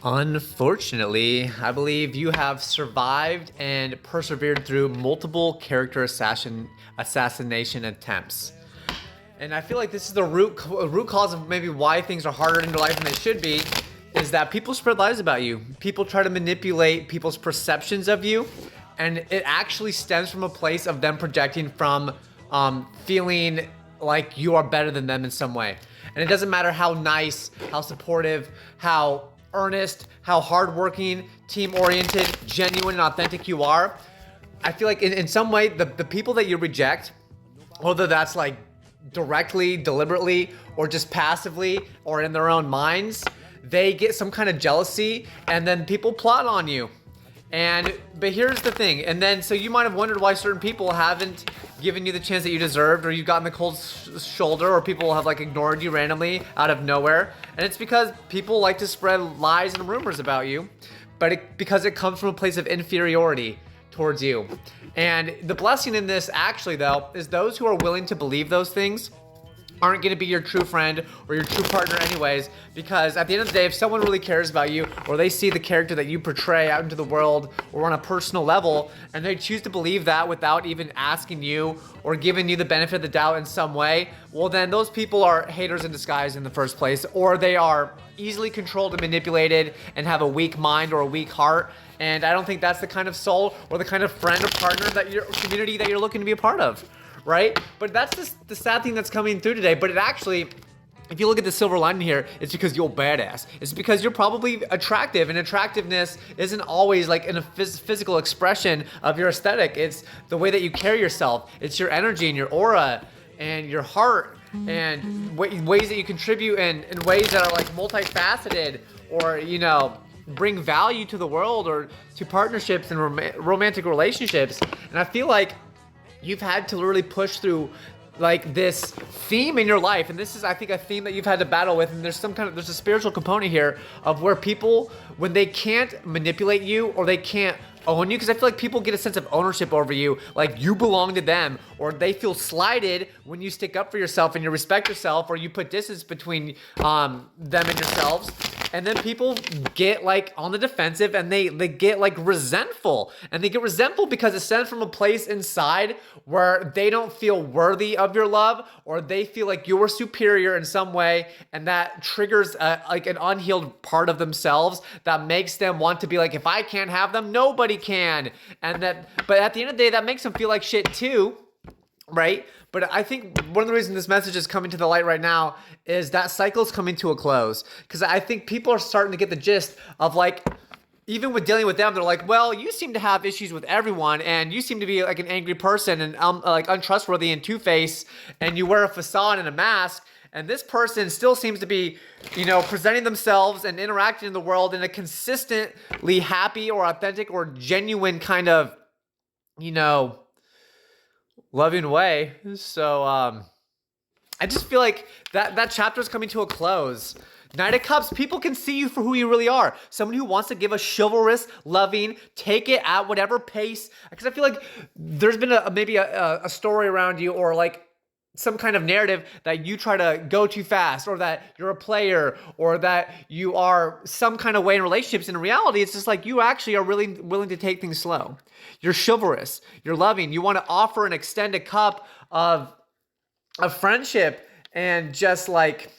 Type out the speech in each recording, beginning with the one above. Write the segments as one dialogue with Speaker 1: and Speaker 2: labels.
Speaker 1: Unfortunately, I believe you have survived and persevered through multiple character assassination attempts. And I feel like this is the root cause of maybe why things are harder in your life than they should be, is that people spread lies about you. People try to manipulate people's perceptions of you, and it actually stems from a place of them projecting from feeling like you are better than them in some way. And it doesn't matter how nice, how supportive, how earnest, how hardworking, team-oriented, genuine, and authentic you are. I feel like in some way, the people that you reject, whether that's like directly, deliberately, or just passively, or in their own minds, they get some kind of jealousy, and then people plot on you. But here's the thing, and then so you might have wondered why certain people haven't given you the chance that you deserved, or you've gotten the cold shoulder, or people have like ignored you randomly out of nowhere. And it's because people like to spread lies and rumors about you, but because it comes from a place of inferiority towards you. And the blessing in this actually though is those who are willing to believe those things aren't going to be your true friend or your true partner anyways, because at the end of the day, if someone really cares about you, or they see the character that you portray out into the world or on a personal level, and they choose to believe that without even asking you or giving you the benefit of the doubt in some way, well then those people are haters in disguise in the first place, or they are easily controlled and manipulated and have a weak mind or a weak heart. And I don't think that's the kind of soul or the kind of friend or partner that your community that you're looking to be a part of. Right? But that's just the sad thing that's coming through today. But it actually, if you look at the silver lining here, it's because you're badass. It's because you're probably attractive, and attractiveness isn't always like in a physical expression of your aesthetic. It's the way that you carry yourself. It's your energy and your aura and your heart and ways that you contribute in ways that are like multifaceted, or, you know, bring value to the world or to partnerships and romantic relationships. And I feel like you've had to really push through like this theme in your life, and this is, I think, a theme that you've had to battle with. And there's a spiritual component here of where people, when they can't manipulate you or they can't own you, because I feel like people get a sense of ownership over you, like you belong to them, or they feel slighted when you stick up for yourself and you respect yourself, or you put distance between them and yourselves. And then people get like on the defensive, and they get like resentful, and they get resentful because it stems from a place inside where they don't feel worthy of your love, or they feel like you are superior in some way, and that triggers like an unhealed part of themselves that makes them want to be like, if I can't have them, nobody can. But at the end of the day, that makes them feel like shit too, right? But I think one of the reasons this message is coming to the light right now is that cycle is coming to a close. Because I think people are starting to get the gist of like, even with dealing with them, they're like, well, you seem to have issues with everyone, and you seem to be like an angry person and like untrustworthy and two-faced, and you wear a facade and a mask. And this person still seems to be, you know, presenting themselves and interacting in the world in a consistently happy or authentic or genuine kind of, you know, loving way. So I just feel like that chapter is coming to a close. Knight of Cups, people can see you for who you really are. Someone who wants to give a chivalrous, loving, take it at whatever pace. Because I feel like there's been maybe a story around you, or like some kind of narrative that you try to go too fast, or that you're a player, or that you are some kind of way in relationships. In reality, it's just like you actually are really willing to take things slow. You're chivalrous. You're loving. You want to offer and extend a cup of friendship, and just like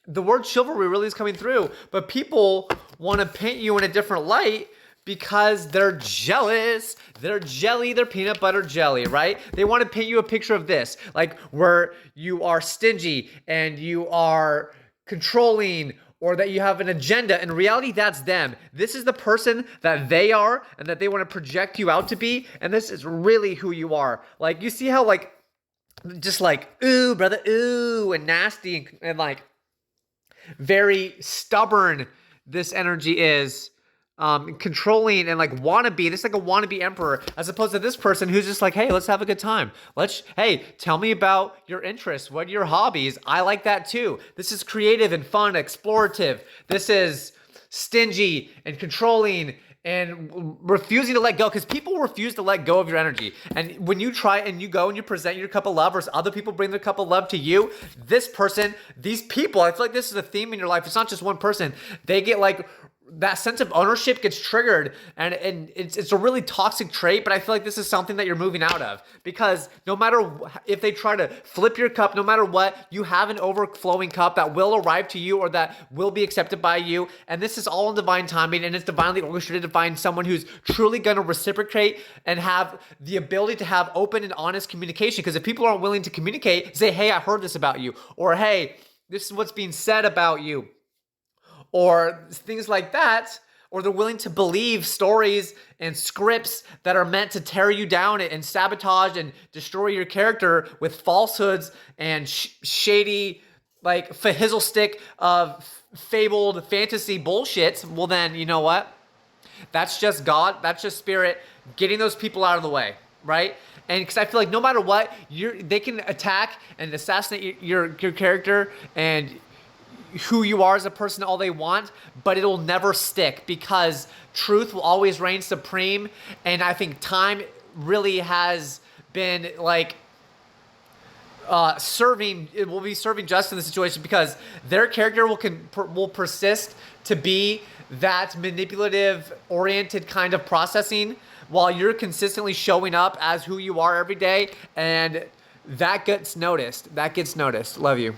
Speaker 1: the word chivalry really is coming through. But people want to paint you in a different light because they're jealous, they're jelly, they're peanut butter jelly, right? They want to paint you a picture of this, like where you are stingy and you are controlling, or that you have an agenda. In reality, that's them. This is the person that they are and that they want to project you out to be, and this is really who you are. Like, you see how like, just like, ooh, brother, ooh, and nasty and like very stubborn this energy is. Controlling and like wannabe. This is like a wannabe emperor, as opposed to this person who's just like, hey, let's have a good time. Hey, tell me about your interests. What are your hobbies? I like that too. This is creative and fun, explorative. This is stingy and controlling and refusing to let go, because people refuse to let go of your energy. And when you try and you go and you present your cup of love, or other people bring their cup of love to you, this person, these people, I feel like this is a theme in your life. It's not just one person. They get like that sense of ownership gets triggered, and it's a really toxic trait. But I feel like this is something that you're moving out of, because no matter if they try to flip your cup, no matter what, you have an overflowing cup that will arrive to you, or that will be accepted by you. And this is all in divine timing, and it's divinely orchestrated to find someone who's truly going to reciprocate and have the ability to have open and honest communication. Because if people aren't willing to communicate, say, hey, I heard this about you, or hey, this is what's being said about you, or things like that, or they're willing to believe stories and scripts that are meant to tear you down and sabotage and destroy your character with falsehoods and shady, like, fahizzle stick of fabled fantasy bullshit, well then, you know what? That's just God, that's just spirit getting those people out of the way, right? And because I feel like no matter what, they can attack and assassinate your character and who you are as a person all they want, but it'll never stick, because truth will always reign supreme. And I think time really has been like it will be serving justice in the situation, because their character will persist to be that manipulative oriented kind of processing, while you're consistently showing up as who you are every day, and that gets noticed. Love you.